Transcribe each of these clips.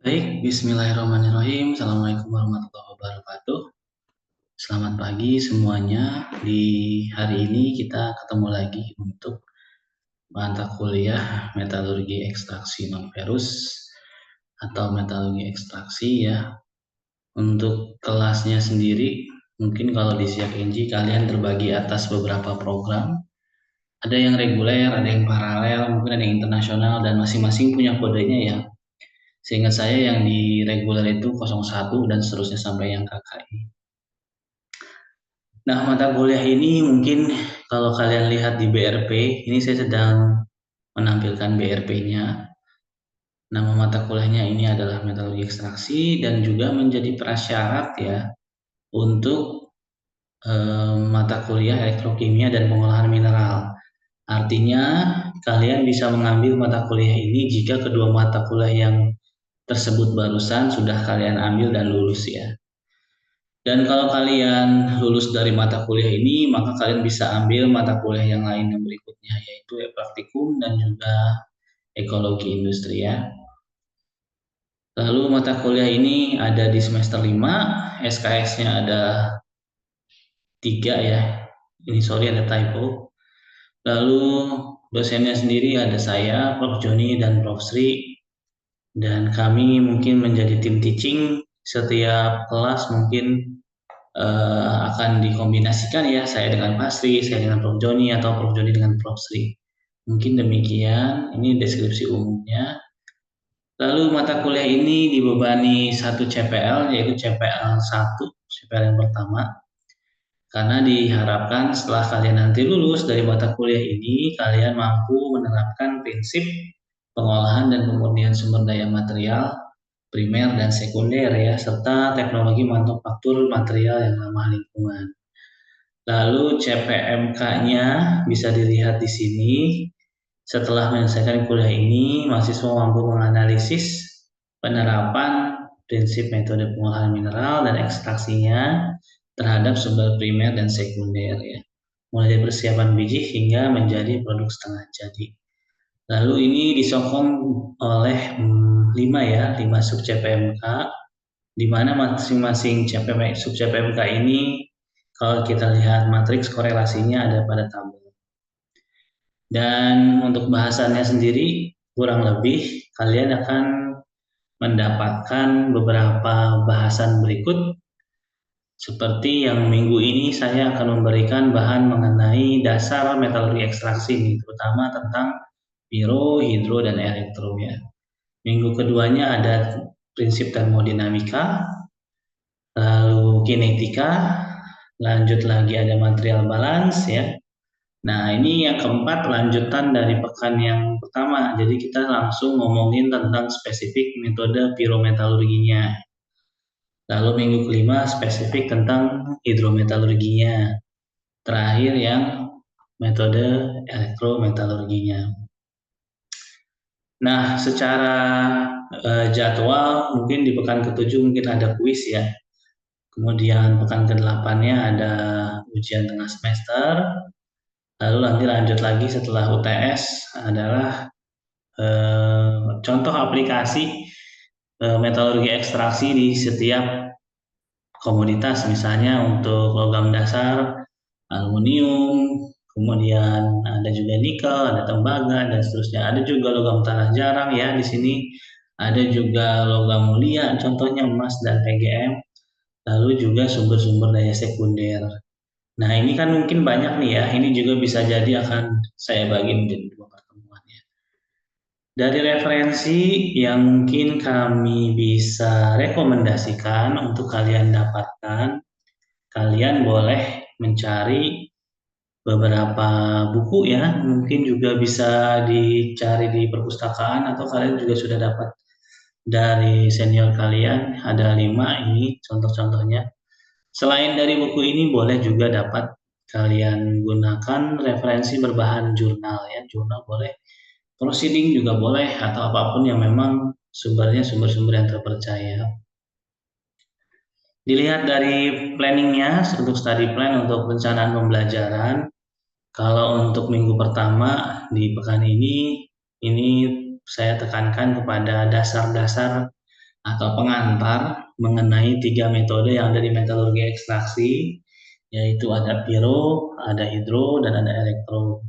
Baik, bismillahirrahmanirrahim. Assalamualaikum warahmatullahi wabarakatuh. Selamat pagi semuanya. Di hari ini kita ketemu lagi untuk mata kuliah metalurgi ekstraksi non-ferus atau metalurgi ekstraksi ya. Untuk kelasnya sendiri, mungkin kalau di Siak Enji kalian terbagi atas beberapa program. Ada yang reguler, ada yang paralel, mungkin ada yang internasional, dan masing-masing punya kodenya ya. Seingat saya yang di reguler itu 01 dan seterusnya sampai yang KKI. Nah, mata kuliah ini mungkin kalau kalian lihat di BRP, ini saya sedang menampilkan BRP-nya. Nama mata kuliahnya ini adalah metalurgi ekstraksi dan juga menjadi prasyarat ya untuk mata kuliah elektrokimia dan pengolahan mineral. Artinya, kalian bisa mengambil mata kuliah ini jika kedua mata kuliah yang tersebut barusan sudah kalian ambil dan lulus ya. Dan kalau kalian lulus dari mata kuliah ini, maka kalian bisa ambil mata kuliah yang lain yang berikutnya, yaitu praktikum dan juga ekologi industri ya. Lalu mata kuliah ini ada di semester 5, SKS-nya ada 3 ya. Ini sorry ada typo. Lalu dosennya sendiri ada saya, Prof. Joni dan Prof. Sri. Dan kami mungkin menjadi tim teaching, setiap kelas mungkin akan dikombinasikan ya, saya dengan Pak Sri, saya dengan Prof. Joni, atau Prof. Joni dengan Prof. Sri. Mungkin demikian, ini deskripsi umumnya. Lalu mata kuliah ini dibebani satu CPL, yaitu CPL 1, CPL yang pertama. Karena diharapkan setelah kalian nanti lulus dari mata kuliah ini, kalian mampu menerapkan prinsip pengolahan dan pemurnian sumber daya material primer dan sekunder ya, serta teknologi manufaktur material yang ramah lingkungan. Lalu CPMK-nya bisa dilihat di sini. Setelah menyelesaikan kuliah ini, mahasiswa mampu menganalisis penerapan prinsip metode pengolahan mineral dan ekstraksinya terhadap sumber primer dan sekunder ya. Mulai dari persiapan biji hingga menjadi produk setengah jadi. Lalu ini disokong oleh 5 sub CPMK, di mana masing-masing sub CPMK ini kalau kita lihat matriks korelasinya ada pada tabel. Dan untuk bahasannya sendiri kurang lebih kalian akan mendapatkan beberapa bahasan berikut. Seperti yang minggu ini saya akan memberikan bahan mengenai dasar metalurgi ekstraksi ini, terutama tentang piro, hidro, dan elektro ya. Minggu keduanya ada prinsip termodinamika, lalu kinetika, lanjut lagi ada material balance ya. Nah, ini yang keempat lanjutan dari pekan yang pertama. Jadi kita langsung ngomongin tentang spesifik metode pirometalurginya. Lalu minggu kelima spesifik tentang hidrometalurginya. Terakhir yang metode elektrometalurginya. Nah, secara jadwal mungkin di pekan ketujuh mungkin ada kuis ya. Kemudian pekan ke-8-nya ada ujian tengah semester. Lalu nanti lanjut lagi setelah UTS adalah contoh aplikasi metalurgi ekstraksi di setiap komoditas, misalnya untuk logam dasar, aluminium, kemudian ada juga nikel, ada tembaga, dan seterusnya. Ada juga logam tanah jarang ya di sini. Ada juga logam mulia, contohnya emas dan PGM. Lalu juga sumber-sumber daya sekunder. Nah, ini kan mungkin banyak nih ya. Ini juga bisa jadi akan saya bagi menjadi 2 pertemuan ya. Dari referensi yang mungkin kami bisa rekomendasikan untuk kalian dapatkan, kalian boleh mencari beberapa buku ya. Mungkin juga bisa dicari di perpustakaan atau kalian juga sudah dapat dari senior kalian. Ada 5 ini contoh-contohnya. Selain dari buku ini boleh juga dapat kalian gunakan referensi berbahan jurnal ya. Jurnal boleh, proceeding juga boleh, atau apapun yang memang sumbernya sumber-sumber yang terpercaya. Dilihat dari planningnya untuk study plan untuk perencanaan pembelajaran. Kalau untuk minggu pertama di pekan ini saya tekankan kepada dasar-dasar atau pengantar mengenai 3 metode yang ada di metalurgi ekstraksi, yaitu ada pyro, ada hidro, dan ada elektro.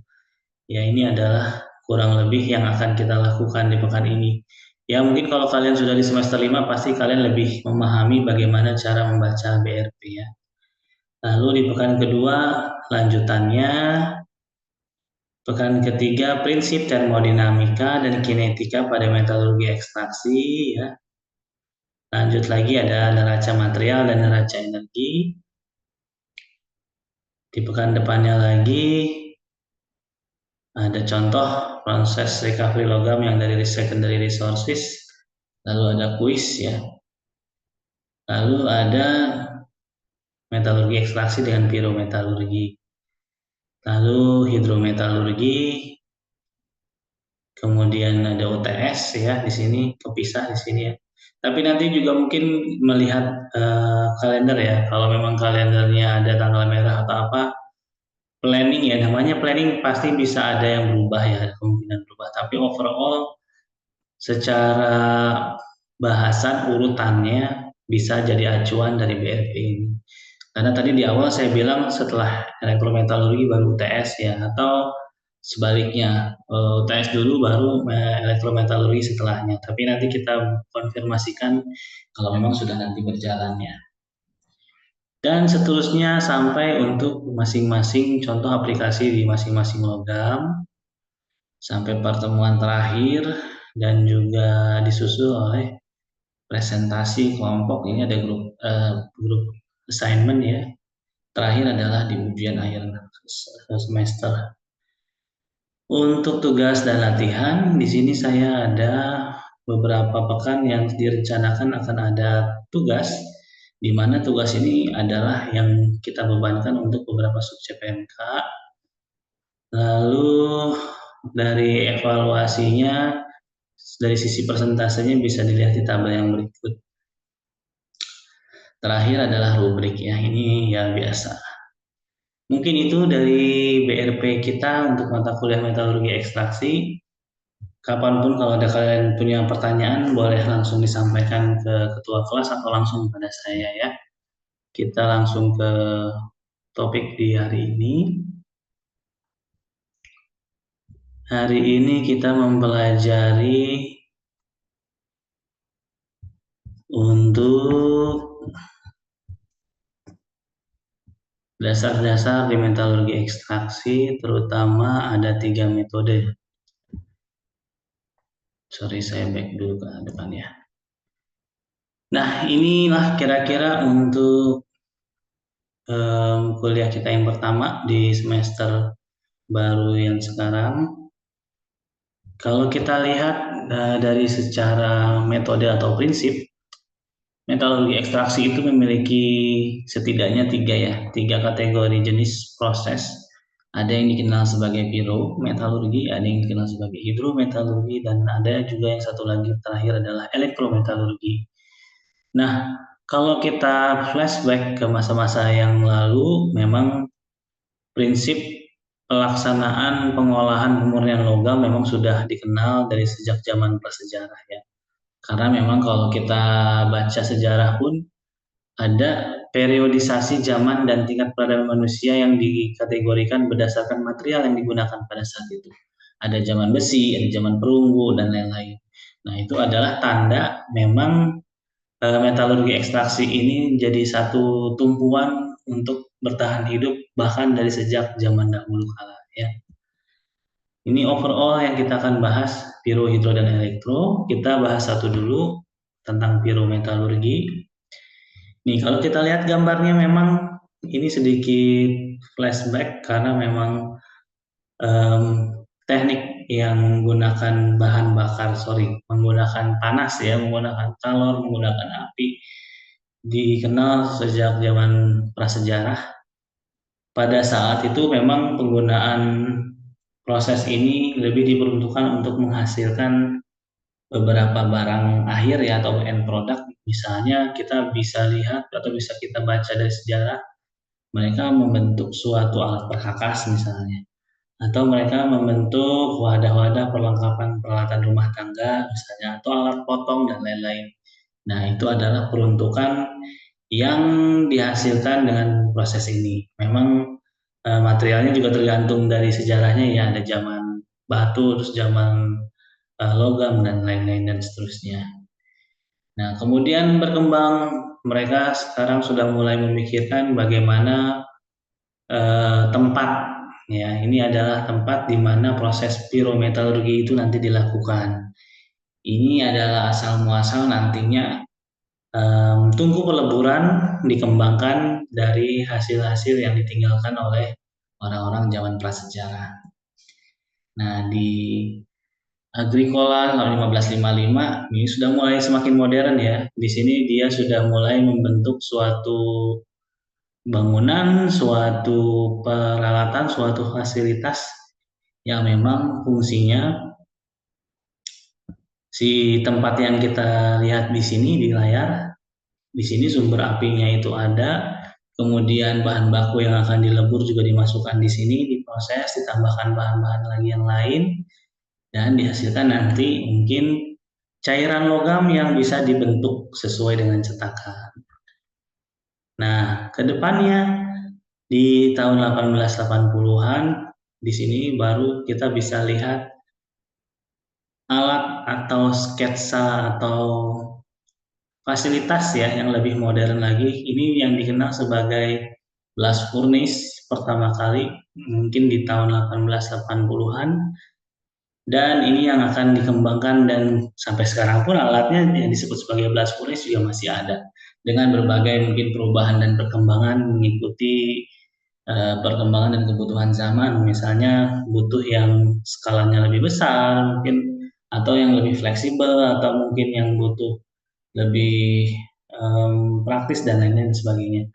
Ya, ini adalah kurang lebih yang akan kita lakukan di pekan ini. Ya, mungkin kalau kalian sudah di semester 5 pasti kalian lebih memahami bagaimana cara membaca BRP ya. Lalu di pekan kedua lanjutannya, pekan ketiga prinsip termodinamika dan kinetika pada metalurgi ekstraksi ya. Lanjut lagi ada neraca material dan neraca energi. Di pekan depannya lagi ada contoh proses recovery logam yang dari secondary resources. Lalu ada kuis ya. Lalu ada metalurgi ekstraksi dengan pirometalurgi. Lalu hidrometalurgi, kemudian ada UTS ya di sini, kepisah di sini ya. Tapi nanti juga mungkin melihat kalender ya. Kalau memang kalendernya ada tanggal merah atau apa, planning ya, namanya planning pasti bisa ada yang berubah ya, kemungkinan berubah. Tapi overall secara bahasan urutannya bisa jadi acuan dari BRP ini. Karena tadi di awal saya bilang setelah elektrometalurgi baru UTS ya, atau sebaliknya UTS dulu baru elektrometalurgi setelahnya. Tapi nanti kita konfirmasikan kalau memang sudah nanti berjalannya. Dan seterusnya sampai untuk masing-masing contoh aplikasi di masing-masing logam sampai pertemuan terakhir dan juga disusul oleh presentasi kelompok. Ini ada grup assignment ya. Terakhir adalah di ujian akhir semester. Untuk tugas dan latihan, di sini saya ada beberapa pekan yang direncanakan akan ada tugas, di mana tugas ini adalah yang kita bebankan untuk beberapa subjek PMK. Lalu dari evaluasinya, dari sisi persentasenya bisa dilihat di tabel yang berikut. Terakhir adalah rubrik ya, ini ya biasa. Mungkin itu dari BRP kita untuk mata kuliah metalurgi ekstraksi. Kapanpun kalau ada kalian punya pertanyaan, boleh langsung disampaikan ke ketua kelas atau langsung pada saya ya. Kita langsung ke topik di hari ini. Hari ini kita mempelajari untuk dasar-dasar di metalurgi ekstraksi, terutama ada 3 metode. Sorry, saya back dulu ke depan ya. Nah, inilah kira-kira untuk kuliah kita yang pertama di semester baru yang sekarang. Kalau kita lihat dari secara metode atau prinsip, metalurgi ekstraksi itu memiliki setidaknya tiga kategori jenis proses. Ada yang dikenal sebagai pirometalurgi, ada yang dikenal sebagai hidrometalurgi, dan ada juga yang satu lagi terakhir adalah elektrometalurgi. Nah, kalau kita flashback ke masa-masa yang lalu, memang prinsip pelaksanaan pengolahan pemurnian logam memang sudah dikenal dari sejak zaman prasejarah ya. Karena memang kalau kita baca sejarah pun ada periodisasi zaman dan tingkat peradaban manusia yang dikategorikan berdasarkan material yang digunakan pada saat itu. Ada zaman besi, ada zaman perunggu, dan lain-lain. Nah, itu adalah tanda memang metalurgi ekstraksi ini jadi satu tumpuan untuk bertahan hidup bahkan dari sejak zaman dahulu kala ya. Ini overall yang kita akan bahas piro, hidro, dan elektro. Kita bahas satu dulu tentang pirometalurgi. Nih, kalau kita lihat gambarnya memang ini sedikit flashback karena memang teknik yang menggunakan menggunakan panas ya, menggunakan kalor, menggunakan api dikenal sejak zaman prasejarah. Pada saat itu memang penggunaan proses ini lebih diperuntukkan untuk menghasilkan beberapa barang akhir ya atau end product. Misalnya kita bisa lihat atau bisa kita baca dari sejarah mereka membentuk suatu alat perkakas misalnya, atau mereka membentuk wadah-wadah perlengkapan peralatan rumah tangga misalnya, atau alat potong dan lain-lain. Nah, itu adalah peruntukan yang dihasilkan dengan proses ini. Memang materialnya juga tergantung dari sejarahnya ya, ada zaman batu, terus zaman logam dan lain-lain dan seterusnya. Nah, kemudian berkembang mereka sekarang sudah mulai memikirkan bagaimana tempat ya. Ini adalah tempat di mana proses pirometalurgi itu nanti dilakukan. Ini adalah asal muasal nantinya tungku peleburan dikembangkan dari hasil-hasil yang ditinggalkan oleh orang-orang zaman prasejarah. Nah, di Agricola tahun 1555 ini sudah mulai semakin modern ya. Di sini dia sudah mulai membentuk suatu bangunan, suatu peralatan, suatu fasilitas yang memang fungsinya si tempat yang kita lihat di sini di layar. Di sini sumber apinya itu ada, kemudian bahan baku yang akan dilebur juga dimasukkan di sini, diproses, ditambahkan bahan-bahan lagi yang lain, dan dihasilkan nanti mungkin cairan logam yang bisa dibentuk sesuai dengan cetakan. Nah, kedepannya di tahun 1880-an di sini baru kita bisa lihat alat atau sketsa atau fasilitas ya yang lebih modern lagi. Ini yang dikenal sebagai blast furnace pertama kali mungkin di tahun 1880-an, dan ini yang akan dikembangkan dan sampai sekarang pun alatnya yang disebut sebagai blast furnace juga masih ada dengan berbagai mungkin perubahan dan perkembangan mengikuti perkembangan dan kebutuhan zaman. Misalnya butuh yang skalanya lebih besar mungkin, atau yang lebih fleksibel, atau mungkin yang butuh lebih praktis dan lain-lain sebagainya.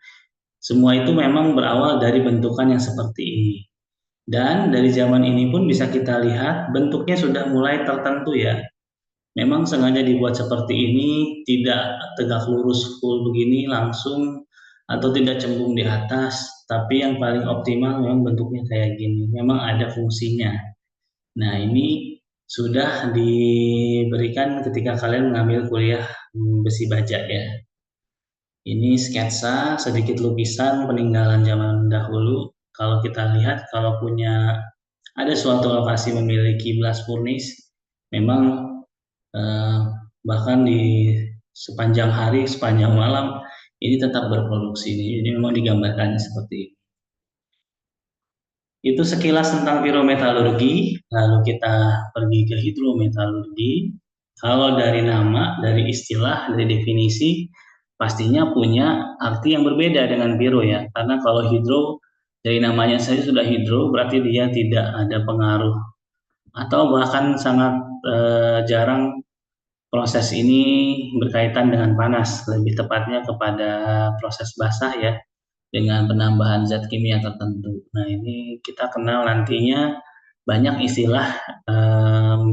Semua itu memang berawal dari bentukan yang seperti ini. Dan dari zaman ini pun bisa kita lihat bentuknya sudah mulai tertentu ya. Memang sengaja dibuat seperti ini, tidak tegak lurus full begini langsung atau tidak cembung di atas, tapi yang paling optimal memang bentuknya kayak gini. Memang ada fungsinya. Nah, ini sudah diberikan ketika kalian mengambil kuliah besi baja ya. Ini sketsa sedikit lukisan peninggalan zaman dahulu. Kalau kita lihat, kalau punya ada suatu lokasi memiliki blast furnace, memang eh, bahkan di sepanjang hari, sepanjang malam ini tetap berproduksi. Jadi memang digambarkan seperti ini. Itu sekilas tentang pirometalurgi, lalu kita pergi ke hidrometalurgi. Kalau dari nama, dari istilah, dari definisi, pastinya punya arti yang berbeda dengan piro ya. Karena kalau hidro, dari namanya saja sudah hidro, berarti dia tidak ada pengaruh atau bahkan sangat jarang proses ini berkaitan dengan panas, lebih tepatnya kepada proses basah ya, dengan penambahan zat kimia tertentu. Nah, ini kita kenal nantinya banyak istilah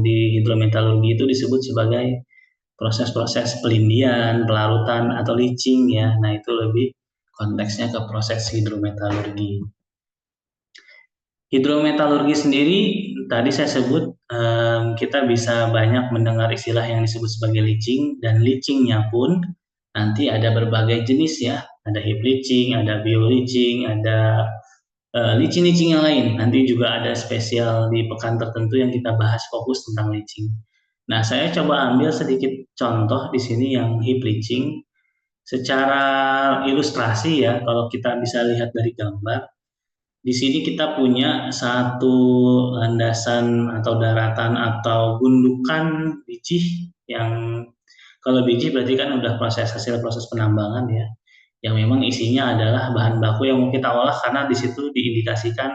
di hidrometalurgi itu disebut sebagai proses-proses pelindian, pelarutan, atau leaching ya. Nah, itu lebih konteksnya ke proses hidrometalurgi. Hidrometalurgi sendiri tadi saya sebut kita bisa banyak mendengar istilah yang disebut sebagai leaching, dan leachingnya pun nanti ada berbagai jenis ya. Ada heap leaching, ada bio leaching, ada leaching-leaching yang lain. Nanti juga ada spesial di pekan tertentu yang kita bahas fokus tentang leaching. Nah, saya coba ambil sedikit contoh di sini yang heap leaching. Secara ilustrasi ya, kalau kita bisa lihat dari gambar, di sini kita punya satu landasan atau daratan atau gundukan biji yang, kalau biji berarti kan udah hasil proses penambangan ya, yang memang isinya adalah bahan baku yang mau kita olah karena di situ diindikasikan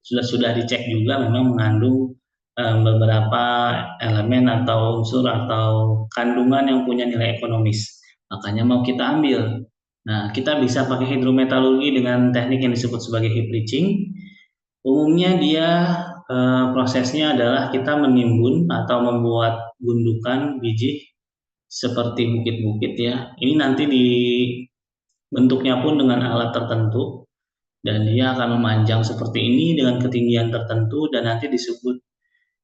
sudah dicek juga memang mengandung beberapa elemen atau unsur atau kandungan yang punya nilai ekonomis. Makanya mau kita ambil. Nah, kita bisa pakai hidrometalurgi dengan teknik yang disebut sebagai heap leaching. Umumnya dia prosesnya adalah kita menimbun atau membuat gundukan biji seperti bukit-bukit ya. Ini nanti dibentuknya pun dengan alat tertentu, dan dia akan memanjang seperti ini dengan ketinggian tertentu, dan nanti disebut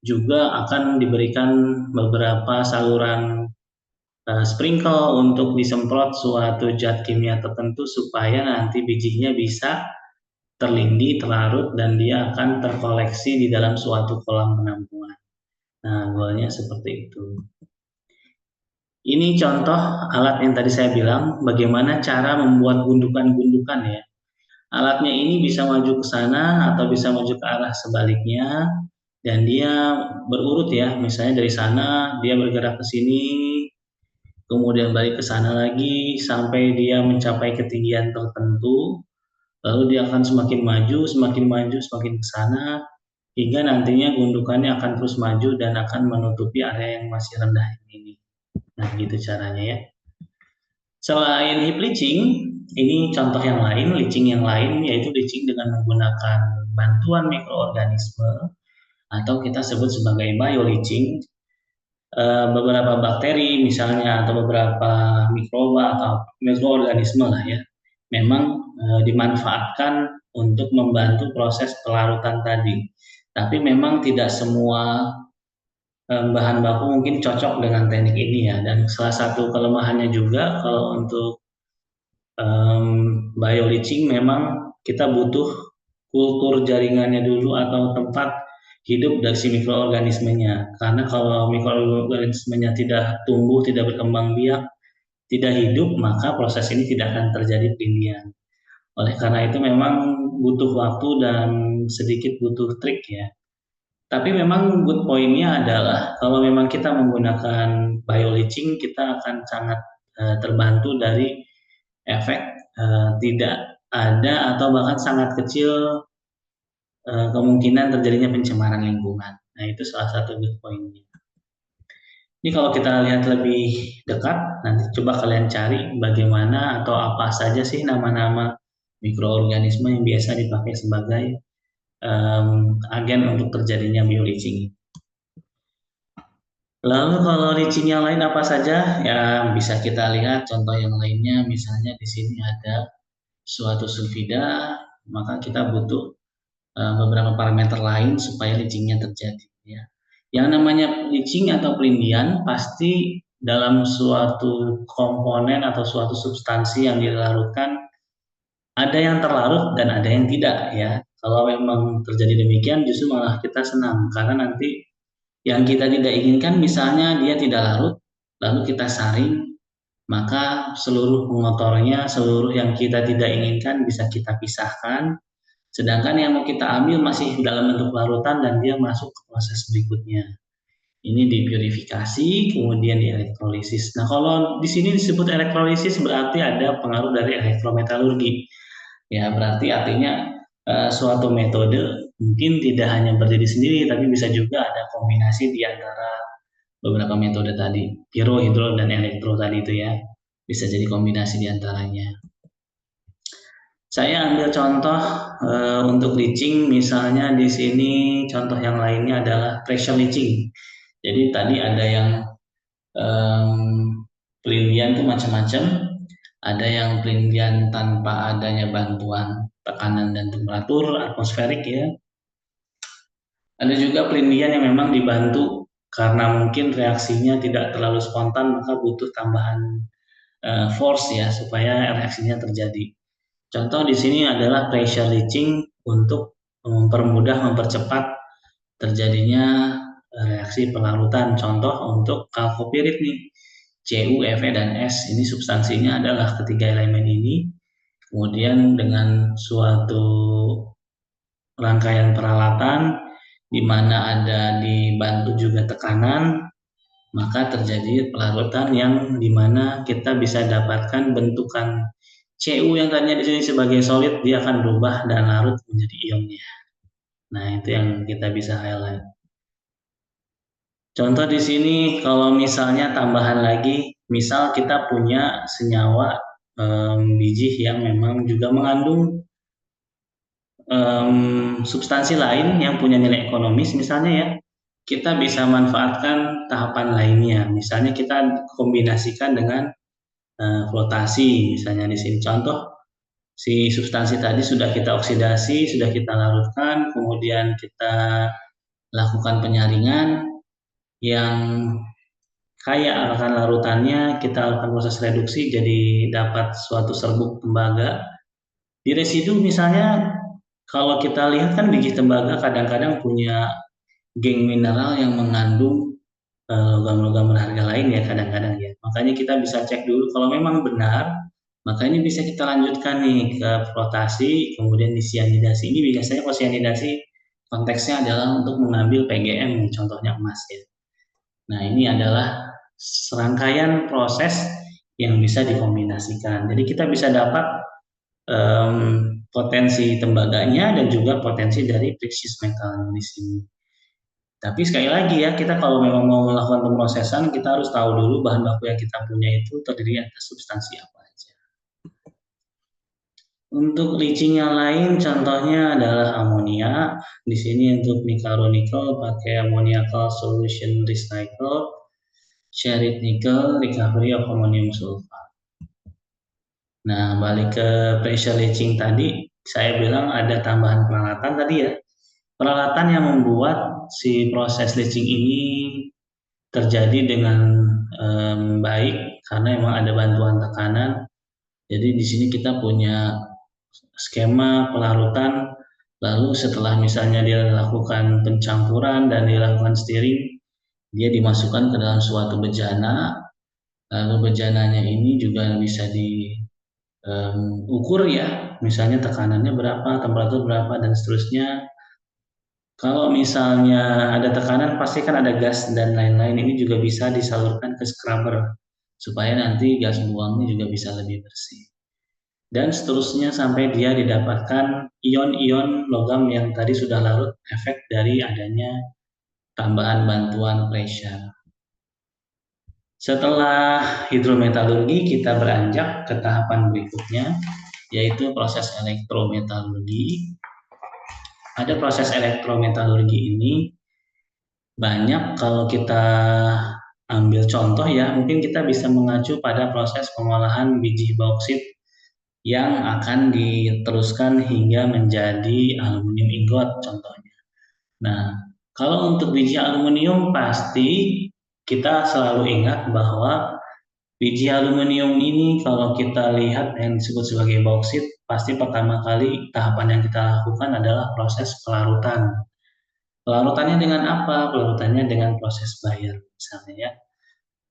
juga akan diberikan beberapa saluran sprinkle untuk disemprot suatu zat kimia tertentu supaya nanti bijinya bisa terlindih, terlarut, dan dia akan terkoleksi di dalam suatu kolam penampungan. Nah, goalnya seperti itu. Ini contoh alat yang tadi saya bilang, bagaimana cara membuat gundukan-gundukan ya. Alatnya ini bisa maju ke sana atau bisa maju ke arah sebaliknya, dan dia berurut ya, misalnya dari sana dia bergerak ke sini, kemudian balik ke sana lagi sampai dia mencapai ketinggian tertentu, lalu dia akan semakin maju, semakin maju, semakin ke sana, hingga nantinya gundukannya akan terus maju dan akan menutupi area yang masih rendah ini. Nah, gitu caranya ya. Selain heap leaching, ini contoh yang lain, leaching yang lain yaitu leaching dengan menggunakan bantuan mikroorganisme atau kita sebut sebagai bioleaching. Beberapa bakteri misalnya atau beberapa mikroba atau mikroorganisme lah ya, memang dimanfaatkan untuk membantu proses pelarutan tadi. Tapi memang tidak semua bahan baku mungkin cocok dengan teknik ini ya, dan salah satu kelemahannya juga kalau untuk bioleaching memang kita butuh kultur jaringannya dulu atau tempat hidup dari si mikroorganismenya. Karena kalau mikroorganismenya tidak tumbuh, tidak berkembang biak, tidak hidup, maka proses ini tidak akan terjadi pelindian. Oleh karena itu memang butuh waktu dan sedikit butuh trik ya. Tapi memang good point-nya adalah kalau memang kita menggunakan bioleaching, kita akan sangat terbantu dari efek tidak ada atau bahkan sangat kecil kemungkinan terjadinya pencemaran lingkungan. Nah, itu salah satu good point-nya. Ini kalau kita lihat lebih dekat, nanti coba kalian cari bagaimana atau apa saja sih nama-nama mikroorganisme yang biasa dipakai sebagai agen untuk terjadinya bioleaching. Lalu kalau leaching yang lain apa saja? Ya bisa kita lihat contoh yang lainnya. Misalnya di sini ada suatu sulfida, maka kita butuh beberapa parameter lain supaya leachingnya terjadi. Ya. Yang namanya leaching atau pelindian pasti dalam suatu komponen atau suatu substansi yang dilarutkan ada yang terlarut dan ada yang tidak ya. Kalau memang terjadi demikian justru malah kita senang karena nanti yang kita tidak inginkan misalnya dia tidak larut lalu kita saring maka seluruh pengotornya, seluruh yang kita tidak inginkan bisa kita pisahkan. Sedangkan yang mau kita ambil masih dalam bentuk larutan dan dia masuk ke proses berikutnya. Ini dipurifikasi, kemudian dielektrolisis. Nah, kalau di sini disebut elektrolisis berarti ada pengaruh dari elektrometalurgi. Ya, berarti artinya suatu metode mungkin tidak hanya berdiri sendiri, tapi bisa juga ada kombinasi di antara beberapa metode tadi, piro, hidro, dan elektro tadi itu ya. Bisa jadi kombinasi di antaranya. Saya ambil contoh untuk leaching, misalnya di sini contoh yang lainnya adalah pressure leaching. Jadi tadi ada yang pelindian itu macam-macam, ada yang pelindian tanpa adanya bantuan tekanan dan temperatur atmosferik ya. Ada juga pelindian yang memang dibantu karena mungkin reaksinya tidak terlalu spontan, maka butuh tambahan force ya supaya reaksinya terjadi. Contoh di sini adalah pressure leaching untuk mempermudah, mempercepat terjadinya reaksi pelarutan. Contoh untuk kalkopirit nih, Cu, Fe, dan S. Ini substansinya adalah ketiga elemen ini. Kemudian dengan suatu rangkaian peralatan di mana ada dibantu juga tekanan, maka terjadi pelarutan yang dimana kita bisa dapatkan bentukan Cu yang tadinya di sini sebagai solid, dia akan berubah dan larut menjadi ionnya. Nah, itu yang kita bisa highlight. Contoh di sini, kalau misalnya tambahan lagi, misal kita punya senyawa biji yang memang juga mengandung substansi lain yang punya nilai ekonomis, misalnya ya, kita bisa manfaatkan tahapan lainnya. Misalnya kita kombinasikan dengan flotasi, misalnya di sini contoh si substansi tadi sudah kita oksidasi, sudah kita larutkan, kemudian kita lakukan penyaringan yang kaya akan larutannya, kita lakukan proses reduksi jadi dapat suatu serbuk tembaga. Di residu misalnya, kalau kita lihat kan biji tembaga kadang-kadang punya geng mineral yang mengandung logam-logam berharga lain ya kadang-kadang ya. Makanya kita bisa cek dulu kalau memang benar, maka ini bisa kita lanjutkan nih ke flotasi, kemudian disianidasi. Ini biasanya kalau sianidasi konteksnya adalah untuk mengambil PGM, contohnya emas ya. Nah, ini adalah serangkaian proses yang bisa dikombinasikan. Jadi kita bisa dapat potensi tembaganya dan juga potensi dari precious metal di sini. Tapi sekali lagi ya, kita kalau memang mau melakukan pemrosesan, kita harus tahu dulu bahan baku yang kita punya itu terdiri atas substansi apa aja. Untuk leaching yang lain, contohnya adalah amonia. Di sini untuk nickel pakai ammoniacal solution recycle, sheared nickel, recovery of ammonium sulfate. Nah, balik ke pressure leaching tadi, saya bilang ada tambahan peralatan tadi ya. Peralatan yang membuat si proses leaching ini terjadi dengan baik karena memang ada bantuan tekanan. Jadi di sini kita punya skema pelarutan, lalu setelah misalnya dia lakukan pencampuran dan dilakukan stirring, dia dimasukkan ke dalam suatu bejana, lalu bejananya ini juga bisa diukur ya, misalnya tekanannya berapa, temperatur berapa, dan seterusnya. Kalau misalnya ada tekanan, pasti kan ada gas dan lain-lain. Ini juga bisa disalurkan ke scrubber supaya nanti gas buangnya juga bisa lebih bersih. Dan seterusnya sampai dia didapatkan ion-ion logam yang tadi sudah larut efek dari adanya tambahan bantuan pressure. Setelah hidrometalurgi, kita beranjak ke tahapan berikutnya, yaitu proses elektrometalurgi. Pada proses elektrometalurgi ini, banyak kalau kita ambil contoh ya, mungkin kita bisa mengacu pada proses pengolahan biji bauksit yang akan diteruskan hingga menjadi aluminium ingot contohnya. Nah, kalau untuk biji aluminium pasti kita selalu ingat bahwa biji aluminium ini kalau kita lihat yang disebut sebagai bauksit, pasti pertama kali tahapan yang kita lakukan adalah proses pelarutan. Pelarutannya dengan apa? Pelarutannya dengan proses bayar misalnya ya.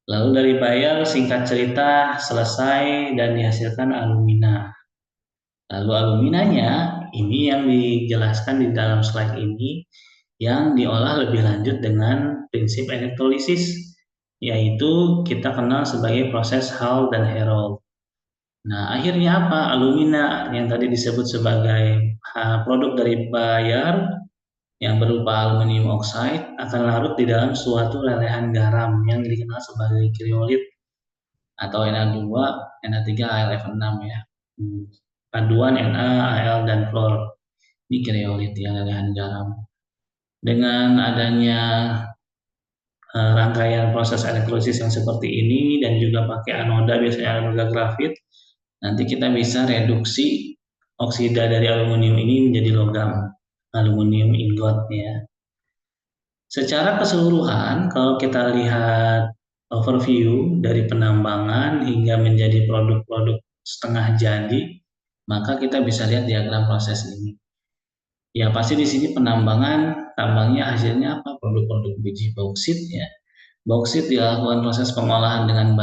Lalu dari bayar singkat cerita selesai dan dihasilkan alumina. Lalu aluminanya ini yang dijelaskan di dalam slide ini yang diolah lebih lanjut dengan prinsip elektrolisis, yaitu kita kenal sebagai proses Hall dan Herold. Nah, akhirnya apa? Alumina yang tadi disebut sebagai produk dari bayar yang berupa aluminium oxide akan larut di dalam suatu lelehan garam yang dikenal sebagai kriolit atau Na2, Na3, AlF6 ya. Paduan Na, Al, dan klor. Ini kriolit ya, lelehan garam. Dengan adanya rangkaian proses elektrolisis yang seperti ini dan juga pakai anoda, biasanya anoda grafit, nanti kita bisa reduksi oksida dari aluminium ini menjadi logam aluminium ingot ya. Secara keseluruhan, kalau kita lihat overview dari penambangan hingga menjadi produk-produk setengah jadi, maka kita bisa lihat diagram proses ini. Ya pasti di sini penambangan, tambangnya hasilnya apa? Produk-produk biji bauksit ya. Bauksit dilakukan proses pengolahan dengan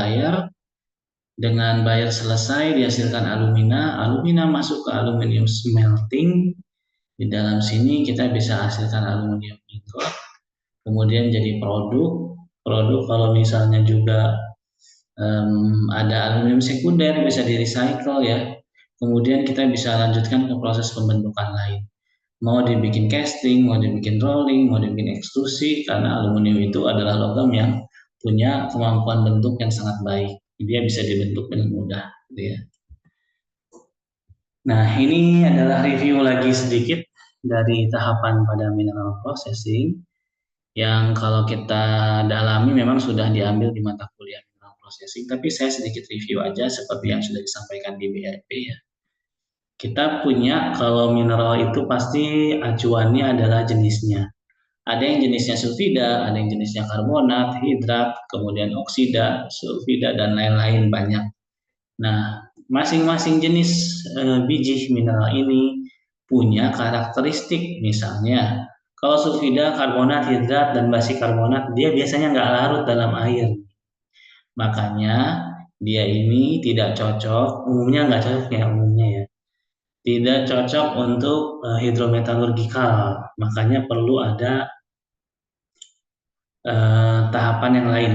bayar selesai dihasilkan alumina, alumina masuk ke aluminium smelting. Di dalam sini kita bisa hasilkan aluminium ingot, kemudian jadi produk kalau misalnya juga ada aluminium sekunder bisa di recycle ya, kemudian kita bisa lanjutkan ke proses pembentukan lain, mau dibikin casting, mau dibikin rolling, mau dibikin ekstrusi, karena aluminium itu adalah logam yang punya kemampuan bentuk yang sangat baik, dia bisa dibentuk dengan mudah gitu ya. Nah, ini adalah review lagi sedikit dari tahapan pada mineral processing yang kalau kita dalami memang sudah diambil di mata kuliah mineral processing, tapi saya sedikit review aja seperti yang sudah disampaikan di BRP ya. Kita punya kalau mineral itu pasti acuannya adalah jenisnya. Ada yang jenisnya sulfida, ada yang jenisnya karbonat, hidrat, kemudian oksida, sulfida, dan lain-lain banyak. Nah, masing-masing jenis biji mineral ini punya karakteristik. Misalnya, kalau sulfida, karbonat, hidrat, dan basi karbonat, dia biasanya nggak larut dalam air. Makanya dia ini tidak cocok, umumnya nggak cocok ya umumnya ya. Tidak cocok untuk hidrometalurgikal. Makanya perlu ada tahapan yang lain,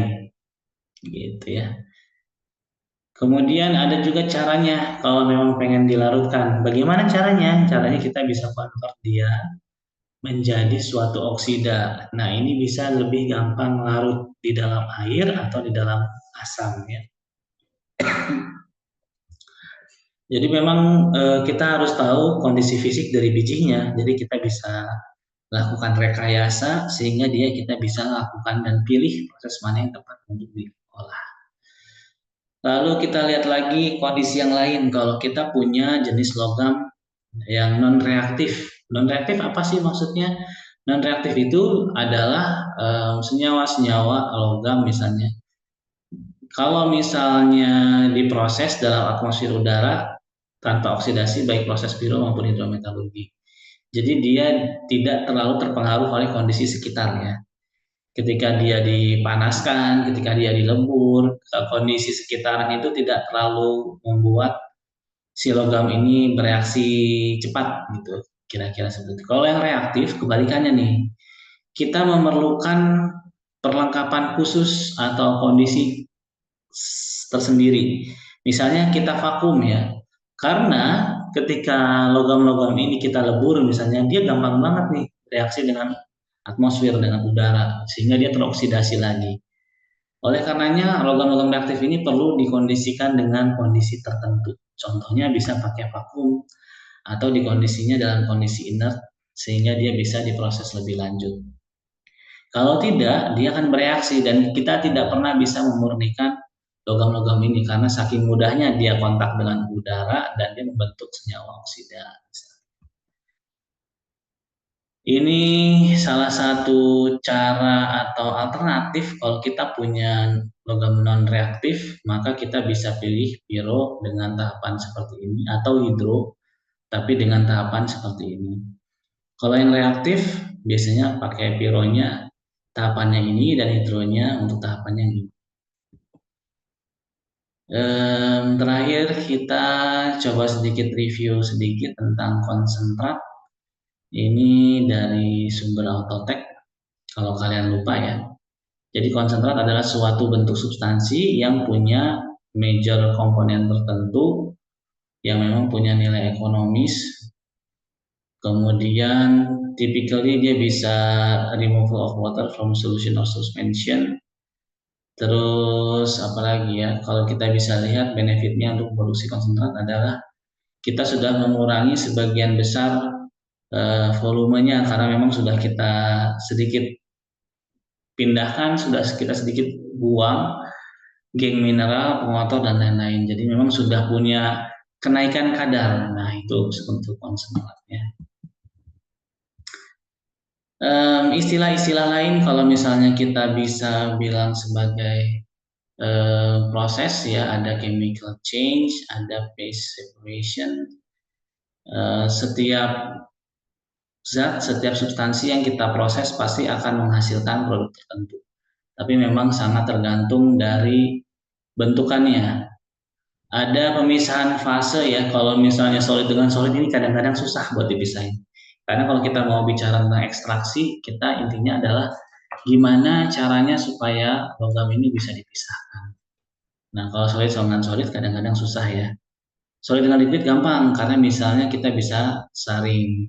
gitu ya. Kemudian ada juga caranya kalau memang pengen dilarutkan. Bagaimana caranya? Caranya kita bisa convert dia menjadi suatu oksida. Nah, ini bisa lebih gampang larut di dalam air atau di dalam asam ya. Jadi memang kita harus tahu kondisi fisik dari bijinya. Jadi kita bisa lakukan rekayasa sehingga dia kita bisa lakukan dan pilih proses mana yang tepat untuk diolah. Lalu kita lihat lagi kondisi yang lain. Kalau kita punya jenis logam yang non reaktif. Non reaktif apa sih maksudnya? Non reaktif itu adalah senyawa-senyawa logam misalnya. Kalau misalnya diproses dalam atmosfer udara tanpa oksidasi baik proses piro maupun hidrometalurgi. Jadi dia tidak terlalu terpengaruh oleh kondisi sekitarnya. Ketika dia dipanaskan, ketika dia dilebur, kondisi sekitarnya itu tidak terlalu membuat si logam ini bereaksi cepat gitu. Kira-kira seperti itu. Kalau yang reaktif kebalikannya nih. Kita memerlukan perlengkapan khusus atau kondisi tersendiri. Misalnya kita vakum ya. Karena ketika logam-logam ini kita lebur misalnya dia gampang banget nih reaksi dengan atmosfer dengan udara sehingga dia teroksidasi lagi. Oleh karenanya logam-logam reaktif ini perlu dikondisikan dengan kondisi tertentu. Contohnya bisa pakai vakum atau dikondisinya dalam kondisi inert sehingga dia bisa diproses lebih lanjut. Kalau tidak, dia akan bereaksi dan kita tidak pernah bisa memurnikan logam-logam ini karena saking mudahnya dia kontak dengan udara dan dia membentuk senyawa oksida. Ini salah satu cara atau alternatif kalau kita punya logam non reaktif, maka kita bisa pilih piro dengan tahapan seperti ini atau hidro tapi dengan tahapan seperti ini. Kalau yang reaktif biasanya pakai pironya tahapannya ini dan hidronya untuk tahapannya ini. Terakhir kita coba sedikit review sedikit tentang konsentrat. Ini dari sumber Autotek kalau kalian lupa ya. Jadi konsentrat adalah suatu bentuk substansi yang punya major komponen tertentu yang memang punya nilai ekonomis. Kemudian typically dia bisa removal of water from solution or suspension. Terus apalagi ya, kalau kita bisa lihat benefitnya untuk produksi konsentrat adalah kita sudah mengurangi sebagian besar volumenya karena memang sudah kita sedikit pindahkan, sudah kita sedikit buang geng mineral, pengotor dan lain-lain. Jadi memang sudah punya kenaikan kadar. Nah itu untuk konsentratnya. Istilah-istilah lain kalau misalnya kita bisa bilang sebagai proses ya ada chemical change, ada phase separation. Setiap zat, setiap substansi yang kita proses pasti akan menghasilkan produk tertentu. Tapi memang sangat tergantung dari bentukannya. Ada pemisahan fase ya, kalau misalnya solid dengan solid ini kadang-kadang susah buat dipisahin. Karena kalau kita mau bicara tentang ekstraksi, kita intinya adalah gimana caranya supaya logam ini bisa dipisahkan. Nah, kalau solid dengan solid kadang-kadang susah ya. Solid dengan liquid gampang, karena misalnya kita bisa saring.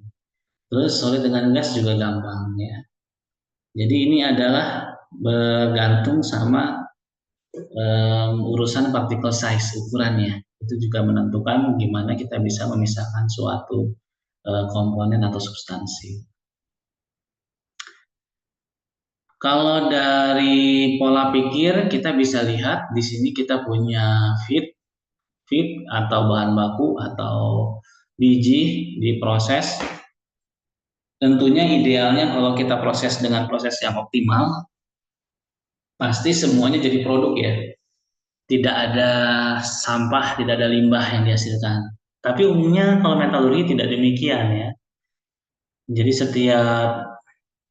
Terus solid dengan gas juga gampang ya. Jadi ini adalah bergantung sama urusan particle size ukurannya. Itu juga menentukan gimana kita bisa memisahkan suatu komponen atau substansi. Kalau dari pola pikir kita bisa lihat di sini kita punya feed atau bahan baku atau biji diproses Tentunya idealnya kalau kita proses dengan proses yang optimal, pasti semuanya jadi produk ya. Tidak ada sampah, tidak ada limbah yang dihasilkan. Tapi umumnya kalau metalurgi tidak demikian ya. Jadi setiap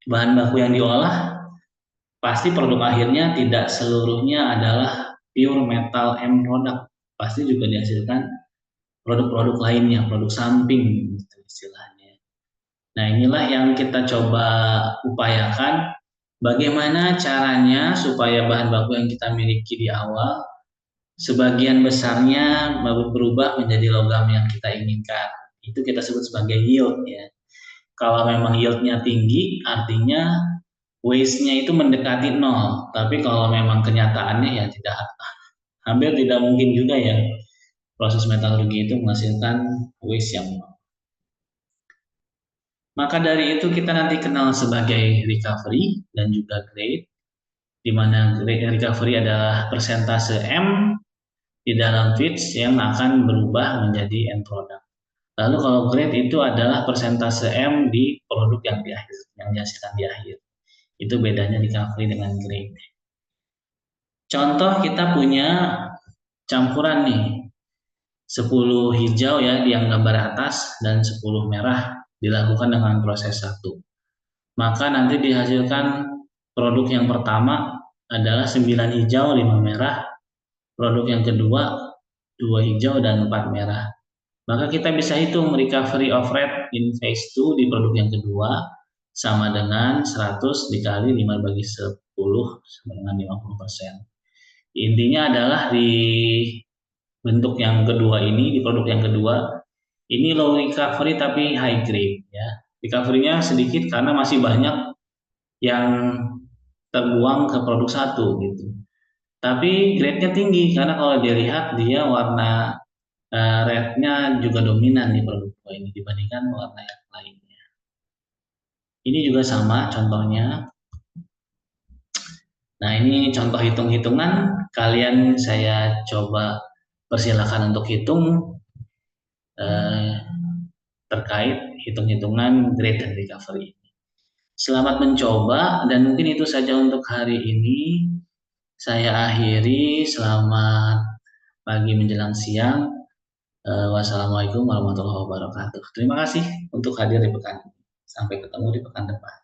bahan baku yang diolah, pasti produk akhirnya tidak seluruhnya adalah pure metal end product. Pasti juga dihasilkan produk-produk lainnya, produk samping gitu istilahnya. Nah, inilah yang kita coba upayakan. Bagaimana caranya supaya bahan baku yang kita miliki di awal sebagian besarnya berubah menjadi logam yang kita inginkan. Itu kita sebut sebagai yield ya. Kalau memang yieldnya tinggi, artinya waste-nya itu mendekati nol. Tapi kalau memang kenyataannya ya tidak, hampir tidak mungkin juga ya proses metalurgi itu menghasilkan waste yang nol. Maka dari itu kita nanti kenal sebagai recovery dan juga grade, di mana recovery adalah persentase M di dalam feeds yang akan berubah menjadi end product. Lalu kalau grade itu adalah persentase M di produk yang di akhir, yang dihasilkan di akhir. Itu bedanya recovery dengan grade. Contoh kita punya campuran nih, 10 hijau ya di yang gambar atas dan 10 merah dilakukan dengan proses satu. Maka nanti dihasilkan produk yang pertama adalah 9 hijau, 5 merah. Produk yang kedua 2 hijau dan 4 merah. Maka kita bisa hitung recovery of rate in phase 2 di produk yang kedua sama dengan 100 dikali 5 bagi 10 sama dengan 50%. Intinya adalah di bentuk yang kedua ini, di produk yang kedua, ini low recovery tapi high grade ya. Recovery-nya sedikit karena masih banyak yang terbuang ke produk satu gitu. Tapi grade-nya tinggi karena kalau dilihat dia warna red-nya juga dominan di produk dua ini dibandingkan warna yang lainnya. Ini juga sama contohnya. Nah ini contoh hitung-hitungan. Kalian saya coba persilakan untuk hitung eh, terkait hitung-hitungan grade dan recovery. Selamat mencoba dan mungkin itu saja untuk hari ini. Saya akhiri. Selamat pagi menjelang siang. Wassalamualaikum warahmatullahi wabarakatuh. Terima kasih untuk hadir di pekan ini. Sampai ketemu di pekan depan.